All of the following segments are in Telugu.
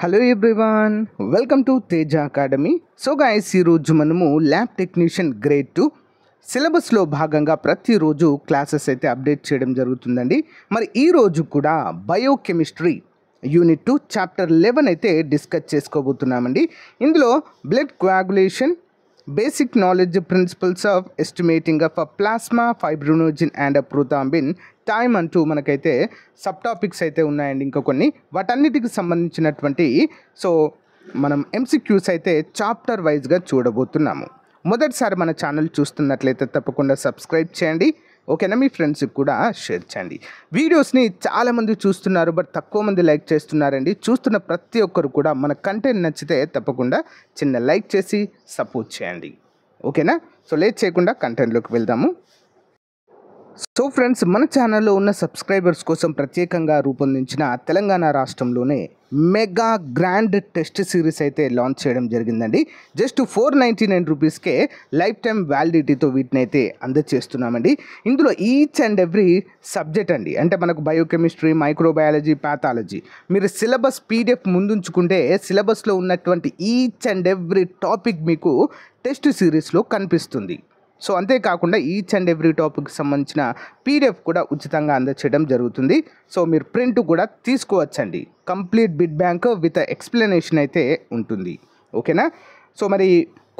Hello everyone, welcome to Teja academy. So guys, ఈరోజు మనము ల్యాబ్ టెక్నీషియన్ గ్రేడ్ 2 సిలబస్లో భాగంగా ప్రతిరోజు క్లాసెస్ అయితే అప్డేట్ చేయడం జరుగుతుందండి. మరి ఈరోజు కూడా బయోకెమిస్ట్రీ యూనిట్ 2 చాప్టర్ 11 అయితే డిస్కస్ చేసుకోబోతున్నామండి. ఇందులో blood coagulation, basic knowledge, principles of estimating of plasma, fibrinogen and prothrombin time అంటూ మనకైతే సబ్ టాపిక్స్ అయితే ఉన్నాయండి. ఇంకా కొన్ని వాటన్నిటికి సంబంధించినటువంటి మనం ఎంసీక్యూస్ అయితే చాప్టర్ వైజ్గా చూడబోతున్నాము. మొదటిసారి మన ఛానల్ చూస్తున్నట్లయితే తప్పకుండా సబ్స్క్రైబ్ చేయండి, ఓకేనా? మీ ఫ్రెండ్స్కి కూడా షేర్ చేయండి. వీడియోస్ని చాలామంది చూస్తున్నారు, బట్ తక్కువ మంది లైక్ చేస్తున్నారండి. చూస్తున్న ప్రతి ఒక్కరు కూడా మన కంటెంట్ నచ్చితే తప్పకుండా చిన్న లైక్ చేసి సపోర్ట్ చేయండి, ఓకేనా? సో లేట్ చేయకుండా కంటెంట్లోకి వెళ్దాము. సో ఫ్రెండ్స్, మన ఛానల్లో ఉన్న సబ్స్క్రైబర్స్ కోసం ప్రత్యేకంగా రూపొందించిన తెలంగాణ రాష్ట్రంలోనే మెగా గ్రాండ్ టెస్ట్ సిరీస్ అయితే లాంచ్ చేయడం జరిగిందండి. జస్ట్ 499 రూపీస్కే లైఫ్ టైం వ్యాలిడిటీతో వీటిని అయితే అందజేస్తున్నామండి. ఇందులో ఈచ్ అండ్ ఎవ్రీ సబ్జెక్ట్ అండి, అంటే మనకు బయోకెమిస్ట్రీ, మైక్రోబయాలజీ, ప్యాథాలజీ, మీరు సిలబస్ పీడిఎఫ్ ముందుంచుకుంటే సిలబస్లో ఉన్నటువంటి ఈచ్ అండ్ ఎవ్రీ టాపిక్ మీకు టెస్ట్ సిరీస్లో కనిపిస్తుంది. సో అంతేకాకుండా ఈచ్ అండ్ ఎవ్రీ టాపిక్కి సంబంధించిన పీడిఎఫ్ కూడా ఉచితంగా అందచేయడం జరుగుతుంది. సో మీరు ప్రింట్ కూడా తీసుకోవచ్చండి. Complete bit bank with explanation అయితే ఉంటుంది, ఓకేనా? సో మరి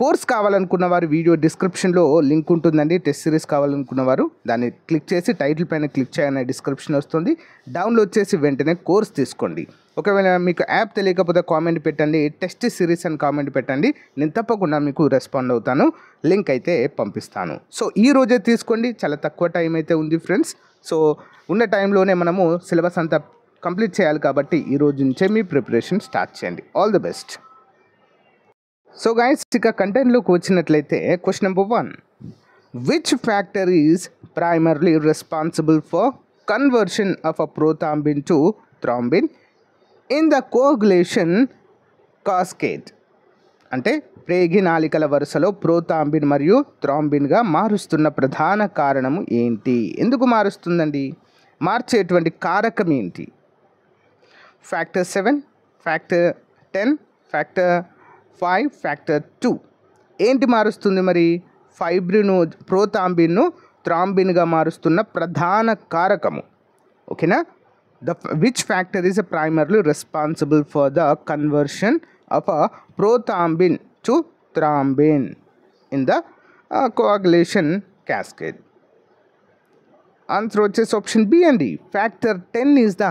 కోర్స్ కావాలనుకున్న వారు వీడియో డిస్క్రిప్షన్లో లింక్ ఉంటుందండి. టెస్ట్ సిరీస్ కావాలనుకున్న వారు దాన్ని క్లిక్ చేసి టైటిల్ పైన క్లిక్ చేయగానే డిస్క్రిప్షన్ వస్తుంది. డౌన్లోడ్ చేసి వెంటనే కోర్స్ తీసుకోండి. ఒకవేళ మీకు యాప్ తెలియకపోతే కామెంట్ పెట్టండి, టెస్ట్ సిరీస్ అని కామెంట్ పెట్టండి, నేను తప్పకుండా మీకు రెస్పాండ్ అవుతాను. లింక్ అయితే పంపిస్తాను. సో ఈ రోజే తీసుకోండి, చాలా తక్కువ టైం అయితే ఉంది ఫ్రెండ్స్. సో ఉన్న టైంలోనే మనము సిలబస్ అంతా కంప్లీట్ చేయాలి కాబట్టి ఈ రోజు నుంచే మీ ప్రిపరేషన్ స్టార్ట్ చేయండి. All the best. So guys, ఇక కంటెంట్లోకి వచ్చినట్లయితే question number 1, which factor is primarily responsible for conversion of a prothrombin to thrombin in the coagulation cascade? అంటే ప్రేగి నాళికల వరుసలో ప్రోథాంబిన్ మరియు థ్రాంబిన్గా మారుస్తున్న ప్రధాన కారణము ఏంటి? ఎందుకు మారుస్తుందండి? మార్చేటువంటి కారకం ఏంటి? Factor 7, factor 10, factor 5, factor 2. ఏంటి మారుస్తుంది మరి? ప్రోథాంబిన్ను థ్రాంబిన్గా మారుస్తున్న ప్రధాన కారకము, ఓకేనా? Which factor is primarily responsible for the conversion of a prothrombin to thrombin in the coagulation cascade? Answer వచ్చేసి ఆప్షన్ బి అండి. Factor 10 is the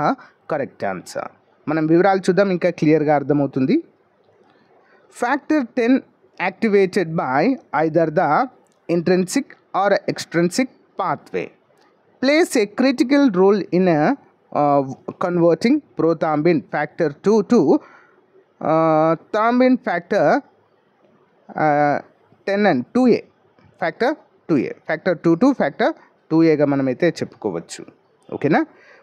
correct answer. మనం వివరాలు చూద్దాం, ఇంకా క్లియర్గా అర్థమవుతుంది. Factor 10 activated by either the intrinsic or extrinsic pathway plays a critical role in converting prothrombin factor 2 to thrombin factor 10 and 2a, factor 2a, factor 2 to factor 2a గా మనమైతే చెప్పుకోవచ్చు, ఓకేనా?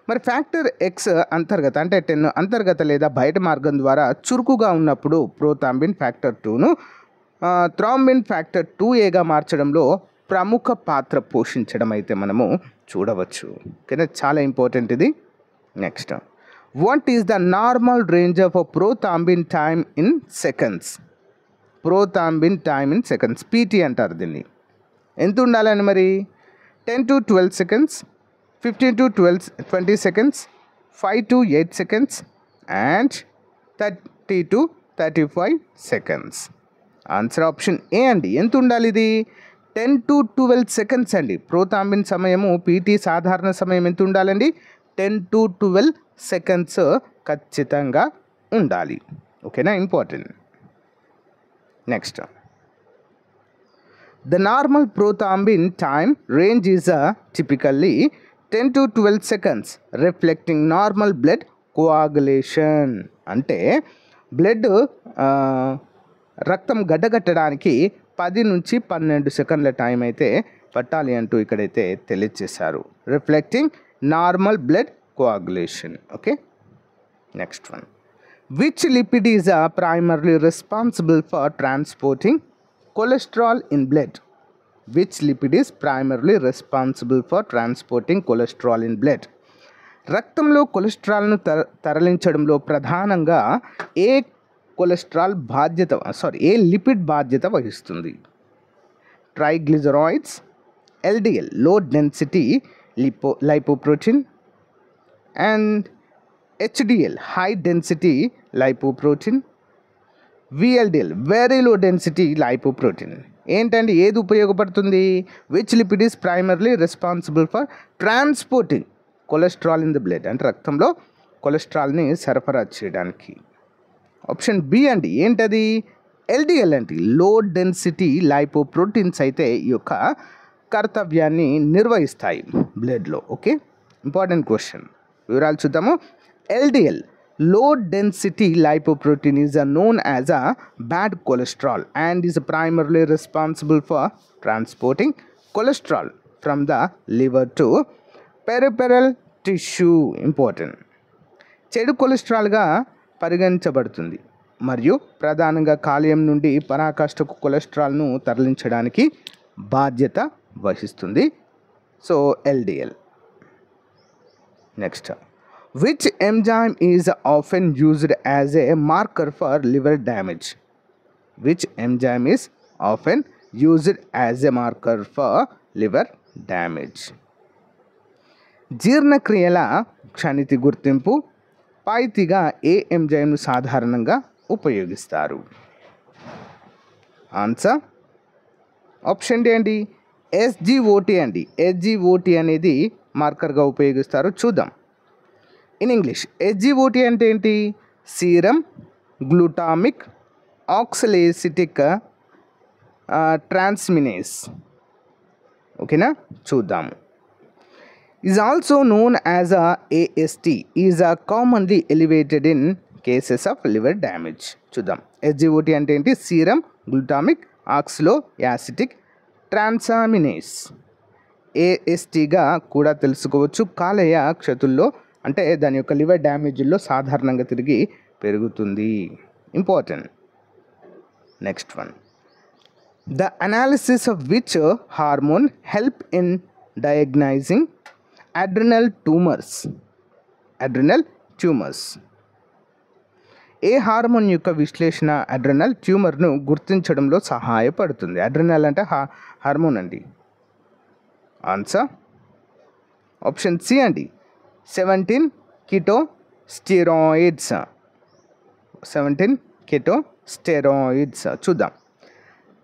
మరి ఫ్యాక్టర్ ఎక్స్ అంతర్గత అంటే 10 అంతర్గత లేదా బయట మార్గం ద్వారా చురుకుగా ఉన్నప్పుడు ప్రోథాంబిన్ ఫ్యాక్టర్ 2ను థ్రాంబిన్ ఫ్యాక్టర్ 2a మార్చడంలో ప్రముఖ పాత్ర పోషించడం అయితే మనము చూడవచ్చు, ఓకేనా? చాలా ఇంపార్టెంట్ ఇది. Next, what is the normal range of prothrombin time in seconds? Prothrombin time in seconds, PT అంటారు దీన్ని. ఎంత ఉండాలని మరి? 10 to 12 seconds, 15 to 20 seconds, 5 to 8 seconds and 30 to 35 seconds. Answer option A అండి. ఎంత ఉండాలి ఇది? 10 to 12 seconds అండి. ప్రోథాంబిన్ సమయము పీటీ సాధారణ సమయం ఎంత ఉండాలండి? 10 to 12 seconds ఖచ్చితంగా ఉండాలి, ఓకేనా? Important. Next, the normal prothrombin time range is typically 10 to 12 seconds, reflecting normal blood coagulation. అంటే బ్లడ్ రక్తం గడ్డగట్టడానికి 10 నుంచి 12 సెకండ్ల టైం అయితే పట్టాలి అంటూ ఇక్కడైతే తెలియజేశారు. Reflecting normal blood coagulation, okay? Next one, which lipid is primarily responsible for transporting cholesterol in blood? Which lipid is primarily responsible for transporting cholesterol in blood? రక్తంలో కొలెస్ట్రాల్ను తరలించడంలో ప్రధానంగా ఏ ఏ లిపిడ్ బాధ్యత వహిస్తుంది? Triglycerides, LDL low density lipoprotein, and HDL high density lipoprotein, VLDL very low density lipoprotein. ఏంటంటే ఏది ఉపయోగపడుతుంది? Which lipid is primarily responsible for transporting cholesterol in the blood, అంటే రక్తంలో కొలెస్ట్రాల్ని సరఫరా చేయడానికి. ఆప్షన్ బి అండి. ఏంటది? ఎల్డిఎల్ అంటే లో డెన్సిటీ లైపోప్రోటీన్స్ అయితే ఈ యొక్క కర్తవ్యాన్ని నిర్వహిస్తాయి బ్లడ్లో. Okay, important question. వివరాలు చూద్దాము. LDL low density lipoprotein is known as a bad cholesterol and is primarily responsible for transporting cholesterol from the liver to peripheral tissue. Important. చెడు కొలెస్ట్రాల్గా పరిగణించబడుతుంది మరియు ప్రధానంగా కాలేయం నుండి పరాకాష్ఠకు కొలెస్ట్రాల్ను తరలించడానికి బాధ్యత వహిస్తుంది. So LDL. Next, which enzyme is often used as a marker for liver damage? Which enzyme is often used as a marker for liver damage? జీర్ణక్రియల క్షణితి గుర్తింపు పాయితిగా ఏ ఎంజైమ్ను సాధారణంగా ఉపయోగిస్తారు? ఆన్సర్ ఆప్షన్ డి అండి, ఎస్జిఓటి అండి. ఎస్జిఓటి అనేది మార్కర్గా ఉపయోగిస్తారు. చూద్దాం. ఇన్ ఇంగ్లీష్ ఎస్జిఓటి అంటే ఏంటి? Serum glutamic oxaloacetic transaminase. ఓకేనా, చూద్దాము. Is also known as a AST, is a commonly elevated in cases of liver damage. చూద్దాం. ఎస్జిఓటి అంటే ఏంటి? Serum glutamic oxaloacetic transaminase. ఏఎస్టిగా కూడా తెలుసుకోవచ్చు. కాలేయ క్షతుల్లో అంటే దాని యొక్క లివర్ డ్యామేజ్లో సాధారణంగా తిరిగి పెరుగుతుంది. Important. Next one, the analysis of which hormone help in డయాగ్నైజింగ్ adrenal tumours? Adrenal tumours. A hormone యొక్క విశ్లేషణ అడ్రినల్ ట్యూమర్ను గుర్తించడంలో సహాయపడుతుంది? అడ్రినల్ అంటే హార్మోన్ అండి. ఆన్సర్ ఆప్షన్ సి అండి, 17 ketosteroids. 17 ketosteroids. చూద్దాం.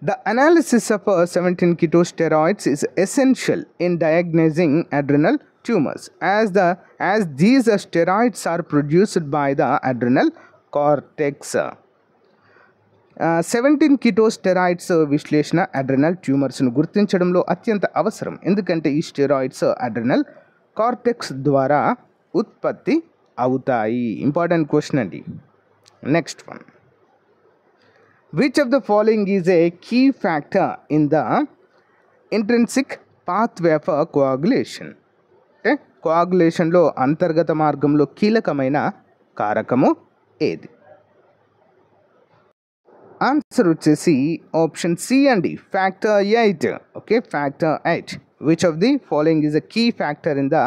The analysis of 17 ketosteroids is essential in diagnosing adrenal tumors as these steroids are produced by the adrenal cortex. 17 కిటోస్టెరాయిడ్స్ విశ్లేషణ అడ్రినల్ ట్యూమర్స్ను గుర్తించడంలో అత్యంత అవసరం. ఎందుకంటే ఈ స్టెరాయిడ్స్ అడ్రినల్ కార్టెక్స్ ద్వారా ఉత్పత్తి అవుతాయి. ఇంపార్టెంట్ క్వశ్చన్ అండి. Next one, which of the following is a key factor in the intrinsic pathway for coagulation? అంటే కోయాగులేషన్లో అంతర్గత మార్గంలో కీలకమైన కారకము ఏది? ఆన్సర్ వచ్చేసి ఆప్షన్ సి అండి, factor 8. Okay, factor 8. Which of the following is a key factor in the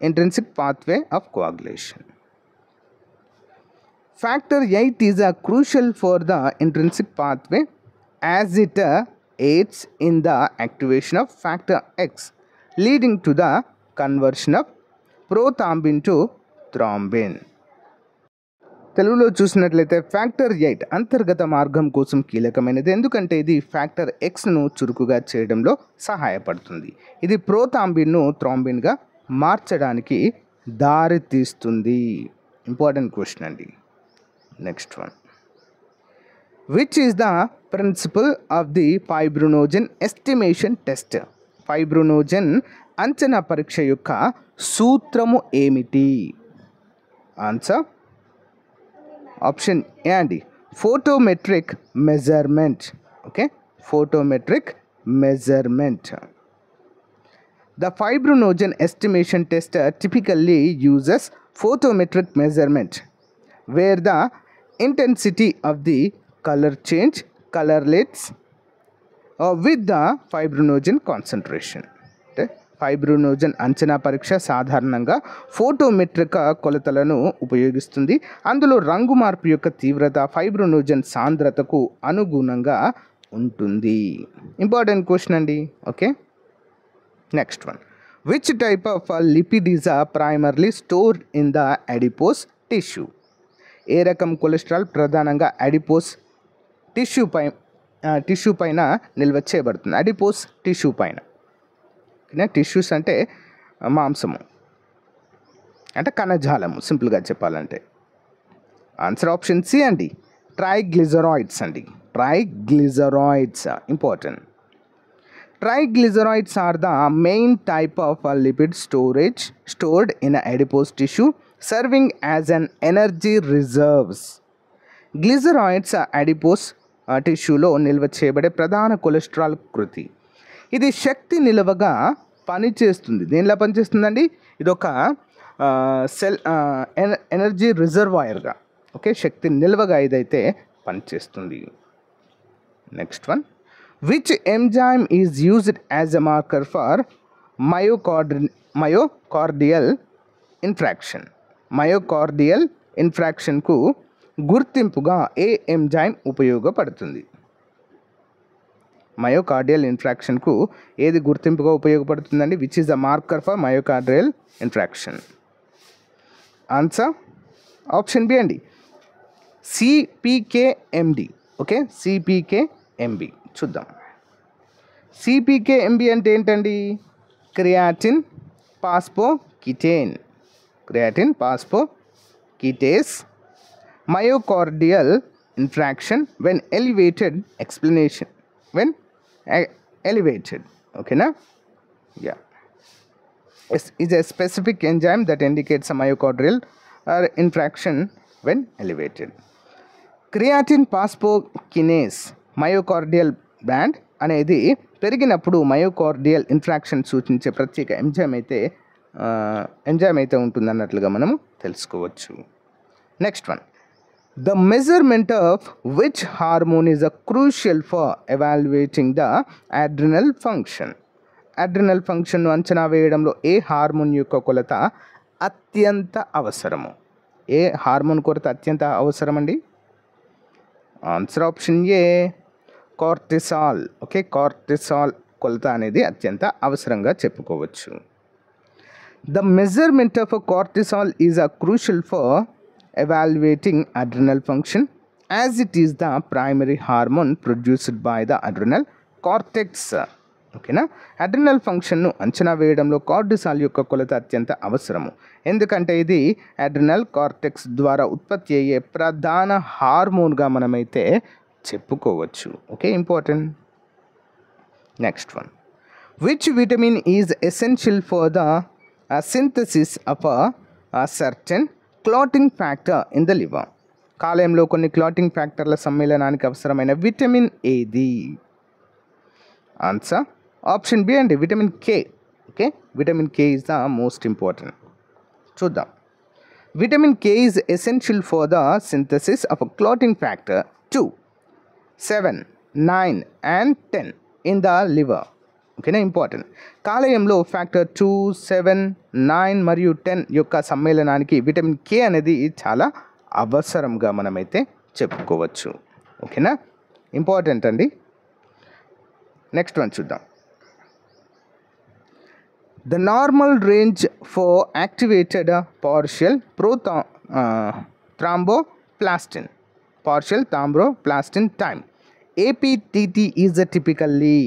intrinsic pathway of coagulation? Factor 8 is crucial for the intrinsic pathway as it aids in the activation of factor X, leading to the conversion of prothrombin to thrombin. తెలుగులో చూసినట్లయితే ఫ్యాక్టర్ 8 అంతర్గత మార్గం కోసం కీలకమైనది. ఎందుకంటే ఇది ఫ్యాక్టర్ ఎక్స్ను చురుకుగా చేయడంలో సహాయపడుతుంది. ఇది ప్రోథాంబిన్ను థ్రాంబిన్గా మార్చడానికి దారి తీస్తుంది. ఇంపార్టెంట్ క్వశ్చన్ అండి. Next one, which is the principle of the fibrinogen estimation test? ఫైబ్రినోజన్ అంచనా పరీక్ష యొక్క సూత్రము ఏమిటి? ఆన్సర్ ఆప్షన్ ఏ అండి, photometric measurement. Okay, photometric measurement. The fibrinogen estimation test typically uses photometric measurement where the intensity of the color change correlates with the fibrinogen concentration. ఫైబ్రోనోజన్ అంచనా పరీక్ష సాధారణంగా ఫోటోమెట్రిక్ కొలతలను ఉపయోగిస్తుంది. అందులో రంగు మార్పు యొక్క తీవ్రత ఫైబ్రోనోజన్ సాంద్రతకు అనుగుణంగా ఉంటుంది. ఇంపార్టెంట్ క్వశ్చన్ అండి. Okay, next one. Which type of lipid is primarily stored in the adipose tissue? ఏ రకం కొలెస్ట్రాల్ ప్రధానంగా అడిపోస్ టిష్యూ పైన నిల్వ చేయబడుతుంది? అడిపోస్ టిష్యూ పైన. టిష్యూస్ అంటే మాంసము అంటే కణజాలము, సింపుల్గా చెప్పాలంటే. ఆన్సర్ ఆప్షన్ సి అండి, ట్రైగ్లిజరాయిడ్స్ అండి. Triglycerides important. Triglycerides are the main type of lipid storage stored in adipose tissue, serving as an energy reserves. Glycerides adipose టిష్యూలో నిల్వ చేయబడే ప్రధాన కొలెస్ట్రాల్ కృతి. ఇది శక్తి నిల్వగా పనిచేస్తుంది. దేనిలా పనిచేస్తుందండి? ఇది ఒక ఎనర్జీ రిజర్వాయర్గా, ఓకే, శక్తి నిల్వగా ఇదైతే పనిచేస్తుంది. Next one. Which enzyme is used as a marker for myocardial infarction? Myocardial ఇన్ఫ్రాక్షన్కు గుర్తింపుగా ఏ ఎంజైమ్ ఉపయోగపడుతుంది? మయోకార్డియల్ ఇన్ఫ్రాక్షన్కు ఏది గుర్తింపుగా ఉపయోగపడుతుందండి? Which is the marker for myocardial infarction? Answer option B అండి, సిపికేఎండి. ఓకే, సిపికేఎంబి చూద్దాం. సిపికేఎంబి అంటే ఏంటండి? Creatine phosphokinase myocardial infarction when elevated ఓకేనా? Yeah, is a specific enzyme that indicates a myocardial infarction when elevated. Creatine phosphokinase myocardial band అనేది పెరిగినప్పుడు మయోకార్డియల్ ఇన్ఫ్రాక్షన్ సూచించే ప్రత్యేక ఎంజైమ్ అయితే ఉంటుందన్నట్లుగా మనము తెలుసుకోవచ్చు. Next one. The measurement of which hormone is crucial for evaluating the adrenal function? Adrenal ఫంక్షన్ను అంచనా వేయడంలో ఏ హార్మోన్ యొక్క కొలత అత్యంత అవసరము? ఏ హార్మోన్ కొలత అత్యంత అవసరం అండి? ఆన్సర్ ఆప్షన్ ఏ, కార్టిసాల్. ఓకే, కార్టిసాల్ కొలత అనేది అత్యంత అవసరంగా చెప్పుకోవచ్చు. The measurement of cortisol is crucial for evaluating adrenal function as it is the primary hormone produced by the adrenal cortex. ఓకేనా? అడ్రినల్ ఫంక్షన్ను అంచనా వేయడంలో కార్టిసాల్ యొక్క కొలత అత్యంత అవసరము. ఎందుకంటే ఇది అడ్రినల్ కార్టెక్స్ ద్వారా ఉత్పత్తి అయ్యే ప్రధాన హార్మోన్గా మనమైతే చెప్పుకోవచ్చు. Okay, important. Next one. Which vitamin is essential for the synthesis of a certain clotting factor in the liver? కాలేయంలో కొన్ని క్లాటింగ్ ఫ్యాక్టర్ల సమ్మేళనానికి అవసరమైన విటమిన్ ఏది? ఆన్సర్ ఆప్షన్ బి అండి, vitamin K. Okay, vitamin K is the most important. చూద్దాం. Vitamin K is essential for the synthesis of clotting factor 2, 7, 9 and 10 in the liver. ఓకేనా, ఇంపార్టెంట్. కాలేయంలో ఫ్యాక్టర్ 2, 7, 9 మరియు 10 యొక్క సమ్మేళనానికి విటమిన్ కే అనేది చాలా అవసరంగా మనమైతే చెప్పుకోవచ్చు. ఓకేనా, ఇంపార్టెంట్ అండి. నెక్స్ట్ వన్ చూద్దాం. The normal range for activated partial thromboplastin time APTT is typically.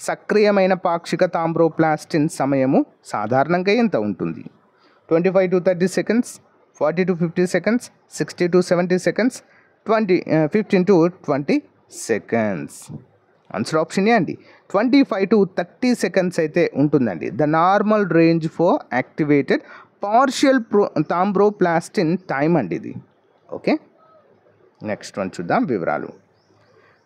సక్రియమైన పాక్షిక థ్రాంబోప్లాస్టిన్ సమయము సాధారణంగా ఎంత ఉంటుంది? 25 to 30 seconds, 40 to 50 seconds, 60 to 70 seconds, 15 to 20 seconds. Answer option A అండి, 25 to 30 seconds అయితే ఉంటుందండి. The normal range for activated partial thromboplastin time అండి ఇది. ఓకే, నెక్స్ట్ వన్ చూద్దాం వివరాలు.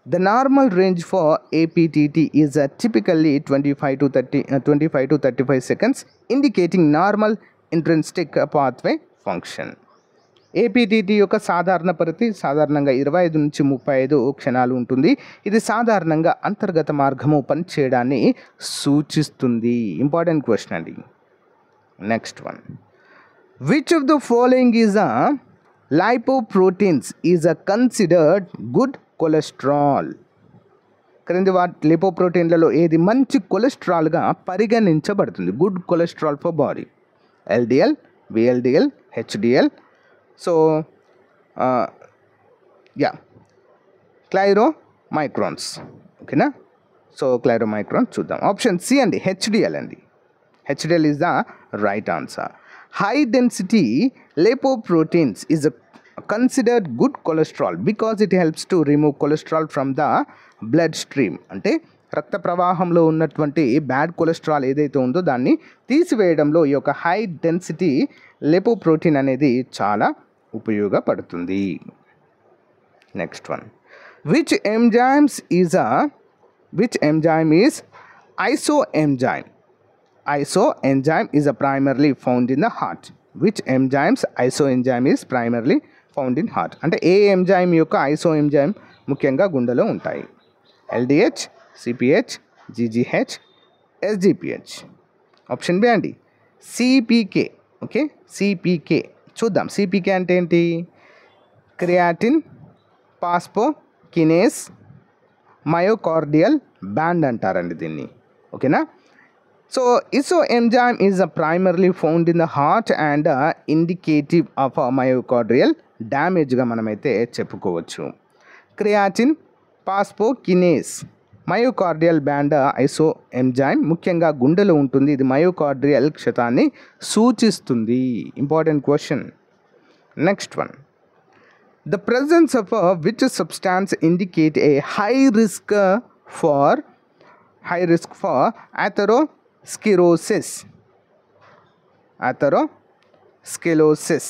The normal range for APTT is typically 25 to 35 seconds, indicating normal intrinsic pathway function. APTT యొక్క సాధారణ పరిధి సాధారణంగా 25 నుంచి 35 క్షణాలు ఉంటుంది. ఇది సాధారణంగా అంతర్గత మార్గము పనిచేయడాన్ని సూచిస్తుంది. ఇంపార్టెంట్ క్వశ్చన్ అండి. Next one, which of the following is a lipoproteins is a considered good cholesterol? క్రింది లిపోప్రోటీన్లలో ఏది మంచి కొలెస్ట్రాల్గా పరిగణించబడుతుంది? Good cholesterol for body. LDL, VLDL, HDL. So chylomicrons. ఓకేనా? సో క్లైరోమైక్రాన్స్ చూద్దాం. ఆప్షన్ సి అండి, హెచ్డిఎల్ అండి. HDL is the right answer. High density lipoproteins is a considered good cholesterol because it helps to remove cholesterol from the blood stream. అంటే రక్త ప్రవాహంలో ఉన్నటువంటి బ్యాడ్ కొలెస్ట్రాల్ ఏదైతే ఉందో దాన్ని తీసివేయడంలో ఈ యొక్క హై డెన్సిటీ లిపోప్రోటీన్ అనేది చాలా ఉపయోగపడుతుంది. Next one, which enzyme is isoenzyme? Isoenzyme is primarily found in the heart. Which isoenzyme is primarily found in heart? అంటే ఏ ఎంజైమ్ యొక్క ఐసోఎంజైమ్ ముఖ్యంగా గుండెలో ఉంటాయి? LDH, CPH, GGH, SGPH. Option B అండి, సిపికే. ఓకే, సిపికే చూద్దాం. సిపికే అంటే ఏంటి? క్రియాటిన్ పాస్పోకినేస్ మయోకార్డియల్ బ్యాండ్ అంటారండి దీన్ని. ఓకేనా? So isoenzyme is primarily found in the heart and indicative of myocardial డ్యామేజ్గా మనమైతే చెప్పుకోవచ్చు. క్రియాటిన్ పాస్పోకినేస్ మయోకార్డియల్ బ్యాండ్ ఐసోఎంజైమ్ ముఖ్యంగా గుండెలో ఉంటుంది. ఇది మయోకార్డియల్ క్షతాన్ని సూచిస్తుంది. Important question. Next one, the presence of which substance indicate A high risk for atherosclerosis.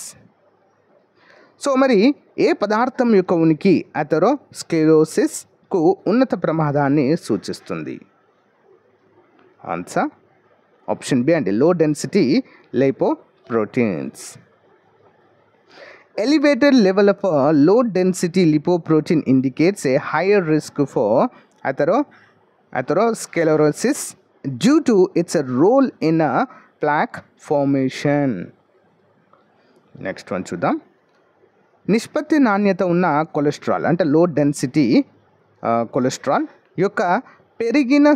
So మరి ఏ పదార్థం యొక్క ఉనికి అథెరోస్క్లెరోసిస్కు ఉన్నత ప్రమాదాన్ని సూచిస్తుంది? ఆన్సర్ ఆప్షన్ బి అండి, low density lipoproteins. Elevated level of low density lipoprotein indicates a higher risk for atherosclerosis due to its role in plaque formation. Next one చూద్దాం. నిష్పత్తి నాణ్యత ఉన్న కొలెస్ట్రాల్ అంటే లో డెన్సిటీ కొలెస్ట్రాల్ యొక్క పెరిగిన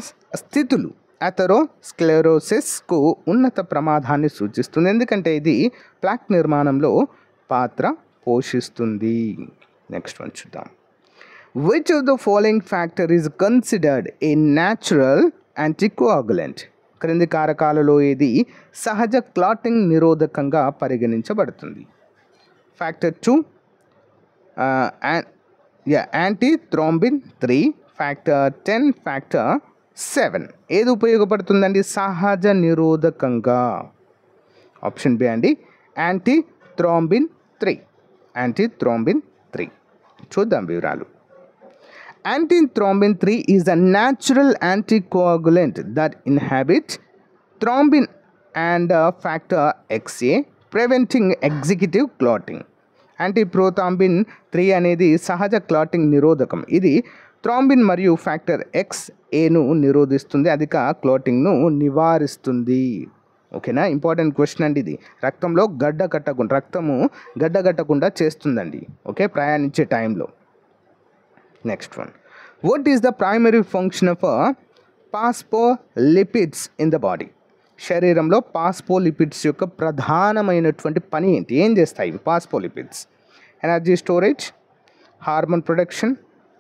స్థితులు అథెరోస్క్లెరోసిస్కు ఉన్నత ప్రమాదాన్ని సూచిస్తుంది. ఎందుకంటే ఇది ప్లాక్ నిర్మాణంలో పాత్ర పోషిస్తుంది. నెక్స్ట్ వన్ చూద్దాం. Which of the following factor is considered a natural anticoagulant? క్రింది కారకాలలో ఏది సహజ క్లాటింగ్ నిరోధకంగా పరిగణించబడుతుంది? Factor 2, యాంటీథ్రోంబిన్ 3, factor 10, factor 7. ఏది ఉపయోగపడుతుందండి సహజ నిరోధకంగా? ఆప్షన్ బి అండి, యాంటీథ్రోంబిన్ 3. చూద్దాం వివరాలు. Antithrombin 3 is a natural anticoagulant that inhibits thrombin and factor XA, preventing executive clotting. యాంటీప్రోథాంబిన్ 3 అనేది సహజ క్లాటింగ్ నిరోధకం. ఇది థ్రాంబిన్ మరియు ఫ్యాక్టర్ XAను నిరోధిస్తుంది, అధిక క్లాటింగ్ను నివారిస్తుంది. ఓకేనా? ఇంపార్టెంట్ క్వశ్చన్ అండి ఇది. రక్తము గడ్డగట్టకుండా చేస్తుందండి. ఓకే, ప్రయాణించే టైంలో. Next one, what is the primary function of phospholipids in the body? శరీరంలో పాస్పోలిపిడ్స్ యొక్క ప్రధానమైనటువంటి పని ఏంటి? ఏం చేస్తాయి phospholipids? Energy storage, hormone production,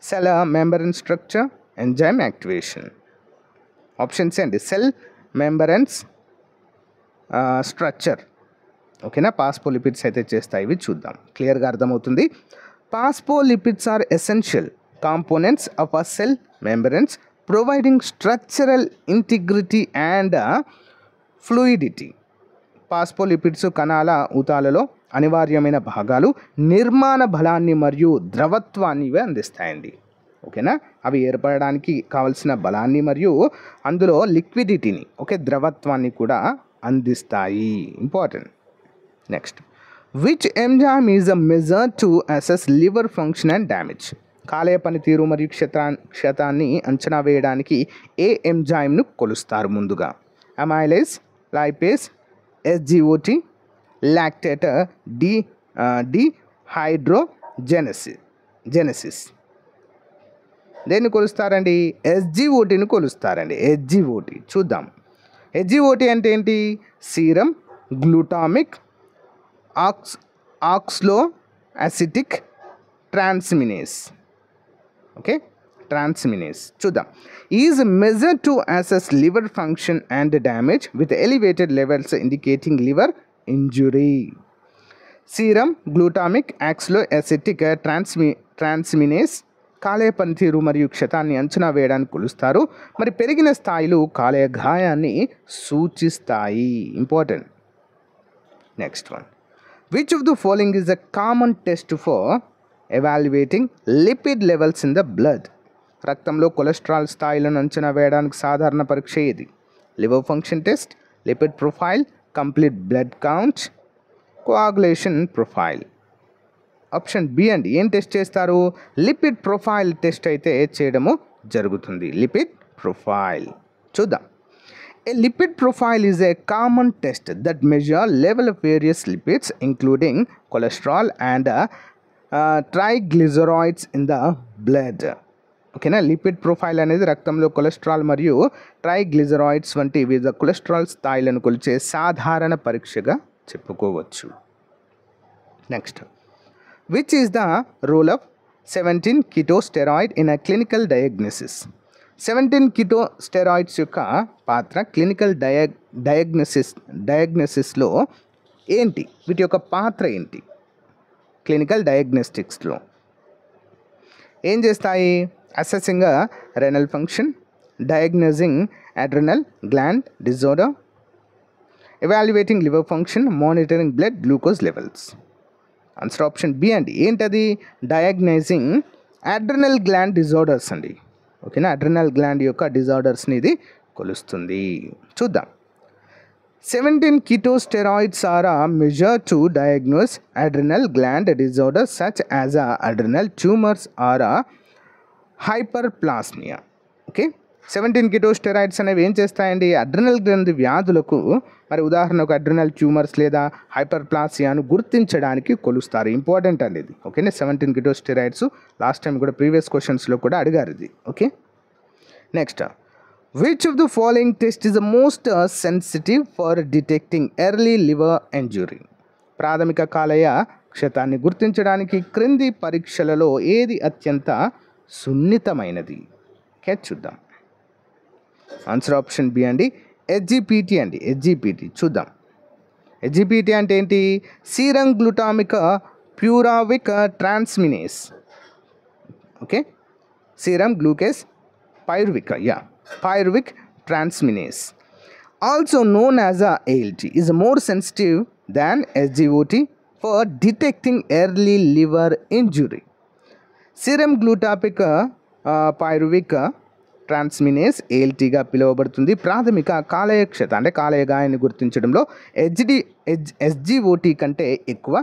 cell membrane structure, enzyme activation. Options ఏంటి? Cell membranes structure. ఓకేనా? పాస్పోలిపిడ్స్ అయితే చేస్తాయి. ఇవి చూద్దాం, క్లియర్గా అర్థమవుతుంది. Phospholipids are essential components of a cell membranes, providing structural integrity and fluidity. Phospholipids కణాల ఊతాలలో అనివార్యమైన భాగాలు, నిర్మాణ బలాన్ని మరియు ద్రవత్వాన్ని ఇవి అందిస్తాయండి. ఓకేనా? అవి ఏర్పడడానికి కావలసిన బలాన్ని మరియు అందులో లిక్విడిటీని, ఓకే, ద్రవత్వాన్ని కూడా అందిస్తాయి. Important. Next, which enzyme is a measure to assess liver function and damage? కాలేయ పనితీరు మరియు క్షతాన్ని అంచనా వేయడానికి ఏ ఎంజైమ్ను కొలుస్తారు? ముందుగా amylase, lipase, SGOT, lactate, dehydrogenase. దేన్ని కొలుస్తారండి? ఎస్జిఓటిని కొలుస్తారండి. ఎస్జిఓటి చూద్దాం. ఎస్జిఓటి అంటే ఏంటి? Serum glutamic oxaloacetic transaminase. Okay, transaminase చూద్దాం. Is measure to assess liver function and damage with elevated levels indicating liver injury. Serum glutamic oxaloacetic transaminase కాలేయ పనితీరు మరియు క్షతాన్ని అంచనా వేయడానికి కొలుస్తారు. మరి పెరిగిన స్థాయిలు కాలేయ గాయాన్ని సూచిస్తాయి. Important. Next one. Which of the following is a common test for evaluating lipid levels in the blood? రక్తంలో కొలెస్ట్రాల్ స్థాయిలను అంచనా వేయడానికి సాధారణ పరీక్ష ఏది? Liver function test, lipid profile, complete blood count, coagulation profile. Option B అండి. ఏం టెస్ట్ చేస్తారు? లిపిడ్ ప్రొఫైల్ టెస్ట్ అయితే చేయడము జరుగుతుంది. లిపిడ్ ప్రొఫైల్ చూద్దాం. A lipid profile is a common test that measure level of various lipids including cholesterol and triglycerides in the blood. ఓకేనా? లిపిడ్ ప్రొఫైల్ అనేది రక్తంలో కొలెస్ట్రాల్ మరియు ట్రైగ్లిజరాయిడ్స్ వంటి వివిధ కొలెస్ట్రాల్ స్థాయిలను కొలిచే సాధారణ పరీక్షగా చెప్పుకోవచ్చు. Next. Which is the role of 17-keto steroid in a clinical diagnosis? 17-keto steroids యొక్క పాత్ర క్లినికల్ డయాగ్నోసిస్లో ఏంటి? వీటి యొక్క పాత్ర ఏంటి? క్లినికల్ డయాగ్నోస్టిక్స్లో ఏం చేస్తాయి? Assessing renal function, diagnosing adrenal gland disorder, evaluating liver function, monitoring blood glucose levels. Answer option B అండి. ఏంటది? డయాగ్నైజింగ్ అడ్రినల్ గ్లాండ్ డిజార్డర్స్ అండి. ఓకేనా? అడ్రినల్ గ్లాండ్ యొక్క డిజార్డర్స్ని ఇది కొలుస్తుంది. చూద్దాం. 17 keto steroids are measured to diagnose adrenal gland disorders such as adrenal tumors or hyperplasmia. Okay, 17 keto steroids అనేవి ఏం చేస్తాయండి? అడ్రినల్ గ్రంథి వ్యాధులకు, మరి ఉదాహరణకు అడ్రినల్ ట్యూమర్స్ లేదా హైపర్ప్లాసియాను గుర్తించడానికి కొలుస్తారు. ఇంపార్టెంట్ అండి ఇది. ఓకేనా? 17 keto steroids లాస్ట్ టైం కూడా ప్రీవియస్ క్వశ్చన్స్లో కూడా అడిగారు ఇది. Okay, next. Which of the following test is the most sensitive for detecting early liver injury? ప్రాథమిక కాలేయ క్షతాన్ని గుర్తించడానికి క్రింది పరీక్షలలో ఏది అత్యంత సున్నితమైనది? ఓకే, చూద్దాం. ఆన్సర్ ఆప్షన్ బి అండి. హెచ్జిపిటి అండి. హెచ్జిపిటి చూద్దాం. హెచ్జిపిటి అంటే ఏంటి? Serum glutamic pyruvic transaminase. Okay, serum గ్లూకేస్ pyruvic transaminase, also known as ALT, is more sensitive than SGOT for detecting early liver injury. Serum glutamic pyruvic ట్రాన్స్మినేస్ ALTగా పిలువబడుతుంది. ప్రాథమిక కాలేయ క్షత అంటే కాలేయ గాయాన్ని గుర్తించడంలో SGOT కంటే ఎక్కువ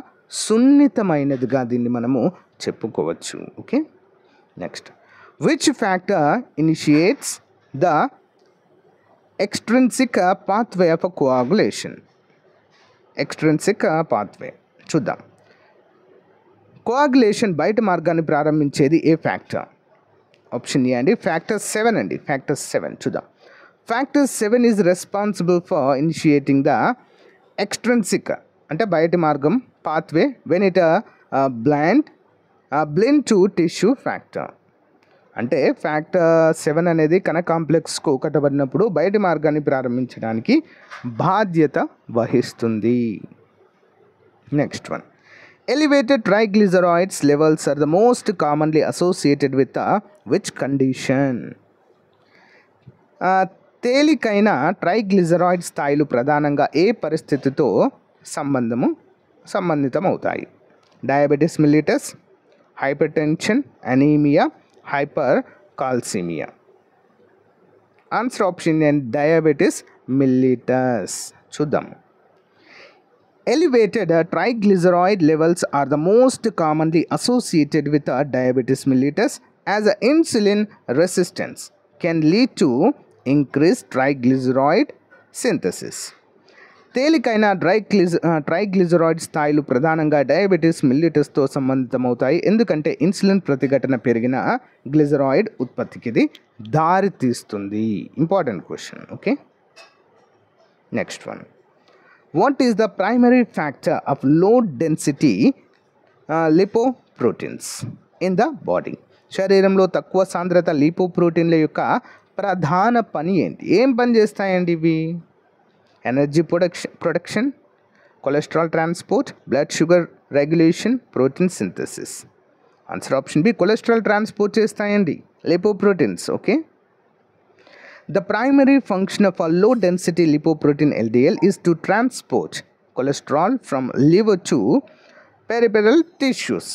సున్నితమైనదిగా దీన్ని మనము చెప్పుకోవచ్చు. Okay, next. Which factor initiates the extrinsic pathway of coagulation? Extrinsic pathway చూద్దాం. కోఆగులేషన్ బయట మార్గాన్ని ప్రారంభించేది ఏ ఫ్యాక్టర్? ఆప్షన్ ఏ అండి. ఫ్యాక్టర్ 7 అండి. ఫ్యాక్టర్ 7 చూద్దాం. Factor 7 is responsible for initiating the extrinsic అంటే బయటి మార్గం pathway when it blind to tissue factor. అంటే ఫ్యాక్టర్ 7 అనేది కణ కాంప్లెక్స్కు కట్టబడినప్పుడు బయటి మార్గాన్ని ప్రారంభించడానికి బాధ్యత వహిస్తుంది. Next one. Elevated triglycerides levels are the most commonly associated with which condition? తేలికైన ట్రైగ్లిజరాయిడ్ స్థాయిలు ప్రధానంగా ఏ పరిస్థితితో సంబంధితమవుతాయి? Diabetes mellitus, hypertension, anaemia, hypercalcaemia. Answer option and diabetes mellitus చూద్దాం. Elevated triglyceride levels are the most commonly associated with diabetes mellitus, as insulin resistance can lead to increased triglyceride synthesis. తేలికైన ట్రైగ్లిజరాయిడ్ స్థాయిలు ప్రధానంగా డయాబెటీస్ మిల్లిటస్తో సంబంధితమవుతాయి, ఎందుకంటే ఇన్సులిన్ ప్రతిఘటన పెరిగిన గ్లిజరాయిడ్ ఉత్పత్తికి ఇది దారితీస్తుంది. Important question. Okay, next one. What is the primary factor of low density lipoproteins in the body? శరీరంలో తక్కువ సాంద్రత లిపోప్రోటీన్ల యొక్క ప్రధాన పని ఏంటి? ఏం పని చేస్తాయండి ఇవి? Energy production, cholesterol transport, blood sugar regulation, protein synthesis. Answer option B, cholesterol transport చేస్తాయండి lipoproteins. Okay, the primary function of low density lipoprotein LDL is to transport cholesterol from liver to peripheral tissues.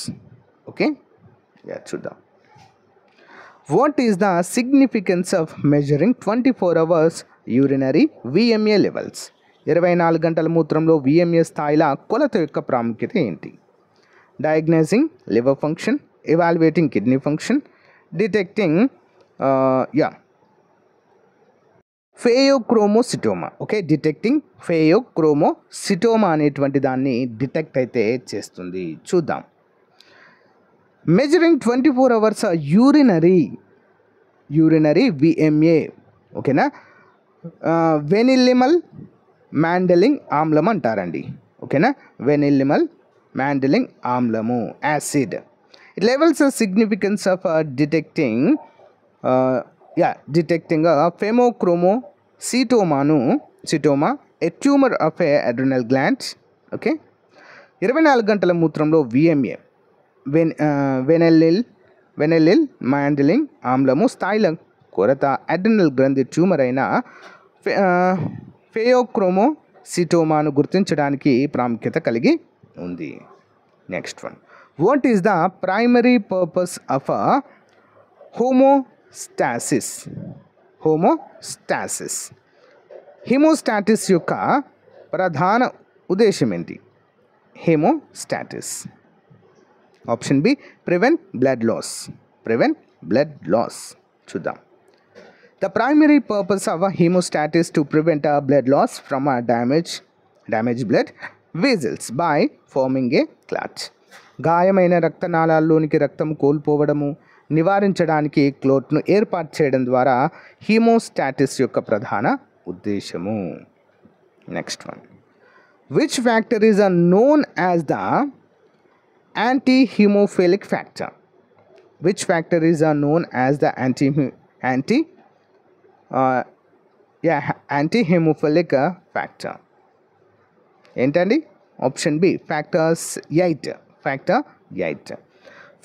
Okay, చూద్దాం. What is the significance of measuring 24 hours urinary VMA levels? 24 గంటల మూత్రంలో VMA స్థాయిల కొలత యొక్క ప్రాముఖ్యత ఏంటి? Diagnosing liver function, evaluating kidney function, detecting phaeochromocytoma. Okay, detecting phaeochromocytoma అనేటువంటి దాన్ని డిటెక్ట్ అయితే చేస్తుంది. చూద్దాం. Measuring 24 hours urinary VMA. ఓకేనా, వెనిల్లిమల్ మ్యాండలింగ్ ఆమ్లం అంటారండి. ఓకేనా, వెనిల్లిమల్ మ్యాండలింగ్ ఆమ్లము, acid. It levels significance of detecting phaeochromocytoma a tumour of a adrenal gland. Okay, 24 గంటల మూత్రంలో VMA వెనెలిల్ మ్యాండలింగ్ ఆమ్లము స్థాయిల కొరత అడ్రినల్ గ్రంథి ట్యూమర్ అయిన ఫేయోక్రోమోసిటోమాను గుర్తించడానికి ప్రాముఖ్యత కలిగి ఉంది. Next one. What is the primary purpose of homeostasis? Haemostasis యొక్క ప్రధాన ఉద్దేశం ఏంటి? Haemostasis. Option B, prevent blood loss. చూద్దాం. The primary purpose of haemostasis to prevent blood loss from damage blood vessels by forming a clot. గాయమైన రక్తనాళాల్లోనికి రక్తం కోల్పోవడము నివారించడానికి క్లోట్ను ఏర్పాటు చేయడం ద్వారా హీమోస్టాటిస్ యొక్క ప్రధాన ఉద్దేశము. Next one. Which factor is known as the anti-hemophilic factor? Which factor is known as the anti-hemophilic factor? ఏంటండి? Option B, factor 8.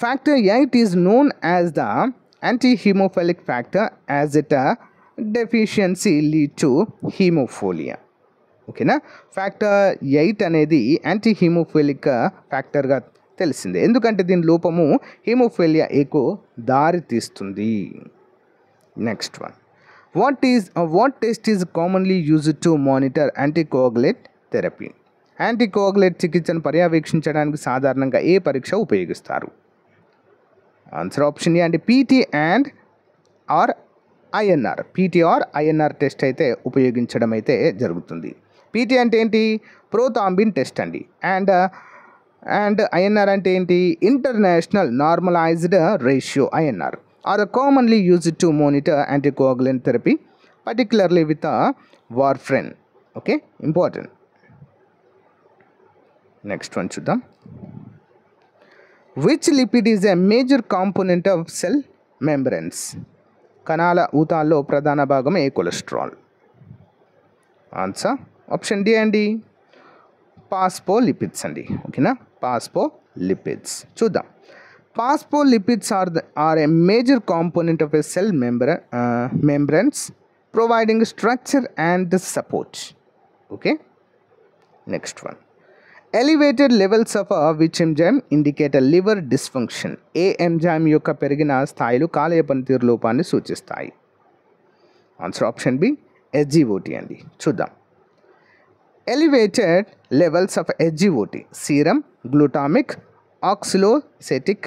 Factor 8 is known as the anti-hemophilic factor as its deficiency lead to hemophilia. ఓకేనా, ఫ్యాక్టర్ 8 అనేది యాంటీ హీమోఫిలిక్ ఫ్యాక్టర్గా తెలిసిందే, ఎందుకంటే దీని లోపము హీమోఫిలియా ఏకు దారి తీస్తుంది. Next one. What test is commonly used to monitor anticoagulant therapy? Anticoagulant చికిత్సను పర్యవేక్షించడానికి సాధారణంగా ఏ పరీక్ష ఉపయోగిస్తారు? ఆన్సర్ ఆప్షన్ ఏ అండి, పీటీ ఆర్ ఐఎన్ఆర్ టెస్ట్ అయితే ఉపయోగించడం అయితే జరుగుతుంది. పీటీ అంటే ఏంటి? ప్రోథాంబిన్ టెస్ట్ అండి. అండ్ ఐఎన్ఆర్ అంటే ఏంటి? International normalised ratio, INR, are commonly used to monitor anticoagulant therapy particularly with warfarin. Okay, important. Next one చూద్దాం. Which lipid is a major component of cell membranes? కణాల ఊతాల్లో ప్రధాన భాగం ఏ కొలెస్ట్రాల్? ఆన్సర్ ఆప్షన్ డి అండి, పాస్పోలిపిడ్స్ అండి. ఓకేనా, పాస్పోలిపిడ్స్. చూద్దాం. Phospholipids are a major component of a cell membranes providing structure and support. Okay, next one. Elevated levels of which enzyme indicate a liver dysfunction? A enzyme యొక్క పెరిగిన స్థాయిలు కాలేయ పనితీరు లోపాన్ని సూచిస్తాయి? ఆన్సర్ ఆప్షన్ బి, SGOT అండి. చూద్దాం. Elevated levels of SGOT, serum glutamic oxaloacetic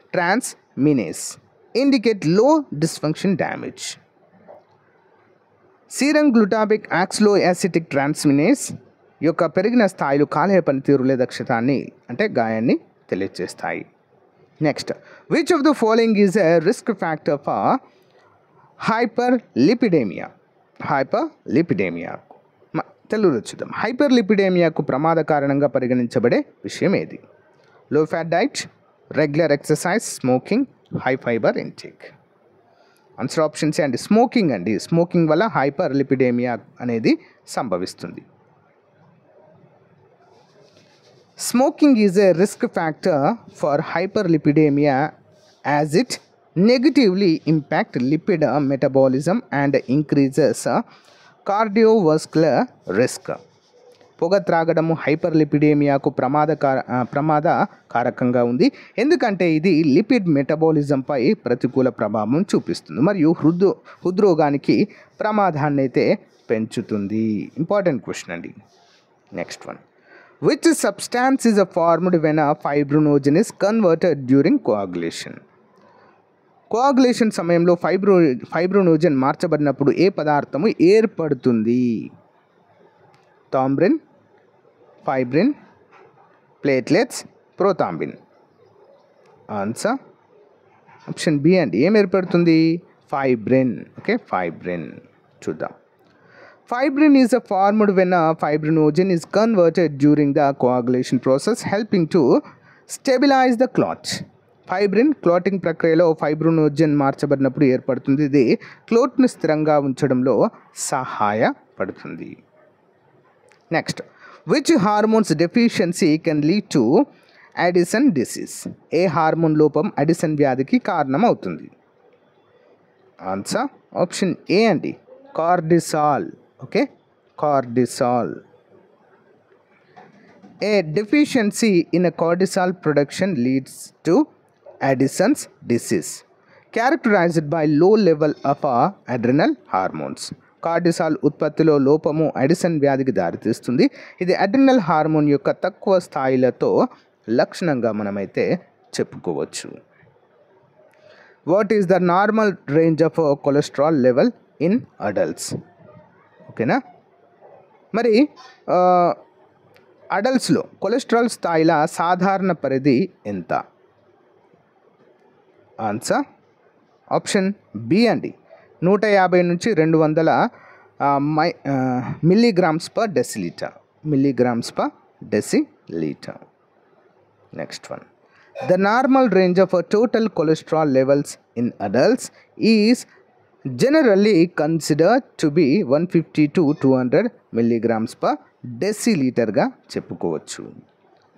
transminase indicate low dysfunction damage. Serum glutamic oxaloacetic transminase యొక్క పెరిగిన స్థాయిలు కాలేయ పనితీరు లేదా దక్షతాన్ని అంటే గాయాన్ని తెలియజేస్తాయి. Next, which of the following is a risk factor for hyperlipidaemia? తెలుగులో చూద్దాం. హైపర్లిపిడేమియాకు ప్రమాద కారణంగా పరిగణించబడే విషయం ఏది? Low fat diet, regular exercise, smoking, high fibre intake. Answer option C అండి, స్మోకింగ్ అండి. స్మోకింగ్ వల్ల హైపర్లిపిడేమియా అనేది సంభవిస్తుంది. Smoking is a risk factor for hyperlipidemia as it negatively impacts lipid metabolism and increases cardiovascular risk. పొగ త్రాగడము హైపర్లిపిడేమియాకు ప్రమాదకారకంగా ఉంది, ఎందుకంటే ఇది లిపిడ్ మెటబాలిజంపై ప్రతికూల ప్రభావం చూపిస్తుంది మరియు హృద్రోగానికి ప్రమాదాన్ని అయితే పెంచుతుంది. ఇంపార్టెంట్ క్వశ్చన్ అండి. Next one, which substance is formed when a fibrinogen is converted during coagulation? Coagulation సమయంలో ఫైబ్రోనోజన్ మార్చబడినప్పుడు ఏ పదార్థము ఏర్పడుతుంది? Thrombin, fibrin, platelets, prothrombin. Answer option B అండి. ఏం ఏర్పడుతుంది? ఫైబ్రిన్. Okay, fibrin. చూద్దాం. Fibrin is formed when a fibrinogen is converted during the coagulation process, helping to stabilize the clot. Fibrin clotting ప్రక్రియలో ఫైబ్రోనోజన్ మార్చబడినప్పుడు ఏర్పడుతుంది. ఇది క్లోట్ను స్థిరంగా ఉంచడంలో సహాయపడుతుంది. Next, which hormones deficiency can lead to Edison disease? A hormone లోపం అడిసన్ వ్యాధికి కారణం అవుతుంది? ఆన్సర్ ఆప్షన్ ఏ అండి, కార్డిసాల్. Okay, కార్డిసాల్. A deficiency in a cortisol production leads to Addison's disease, characterized by low level of adrenal hormones. కార్డిసాల్ ఉత్పత్తిలో లోపము అడిసన్ వ్యాధికి దారితీస్తుంది. ఇది అడ్రినల్ హార్మోన్ యొక్క తక్కువ స్థాయిలతో లక్షణంగా మనమైతే చెప్పుకోవచ్చు. What is the normal range of cholesterol level in adults? ఓకేనా, మరి అడల్ట్స్లో కొలెస్ట్రాల్ స్థాయిల సాధారణ పరిధి ఎంత? ఆన్సర్ ఆప్షన్ బి అండి, 150 నుంచి 200 milligrams per decilitre. Next one, the normal range of total cholesterol levels in adults is generally considered to be 150 to 200 milligrams per deciliter గా చెప్పుకోవచ్చు.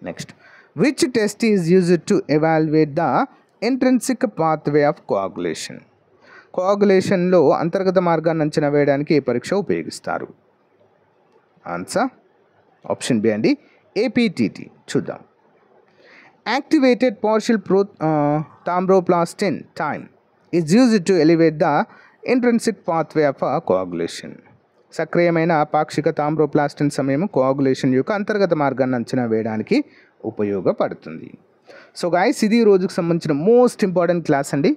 Next, which test is used to evaluate the intrinsic pathway of coagulation? కోఆగులేషన్లో అంతర్గత మార్గాన్ని అంచనా వేయడానికి ఏ పరీక్ష ఉపయోగిస్తారు? ఆన్సర్ ఆప్షన్ బి అండి, ఏపీటీటీ. చూద్దాం. Activated partial thromboplastin time is used to elevate the intrinsic pathway of coagulation. సక్రియమైన పాక్షిక థ్రోంబోప్లాస్టిన్ సమయం కోఆగులేషన్ యొక్క అంతర్గత మార్గాన్ని అంచనా వేయడానికి ఉపయోగపడుతుంది. సో గైస్, ఇది రోజుకు సంబంధించిన మోస్ట్ ఇంపార్టెంట్ క్లాస్ అండి.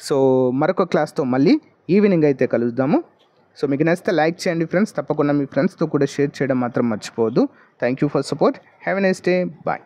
సో మరొక క్లాస్తో మళ్ళీ ఈవినింగ్ అయితే కలుద్దాము. సో మీకు నచ్చితే లైక్ చేయండి ఫ్రెండ్స్, తప్పకుండా మీ ఫ్రెండ్స్తో కూడా షేర్ చేయడం మాత్రం మర్చిపోవద్దు. Thank you for support. Have a nice day. Bye.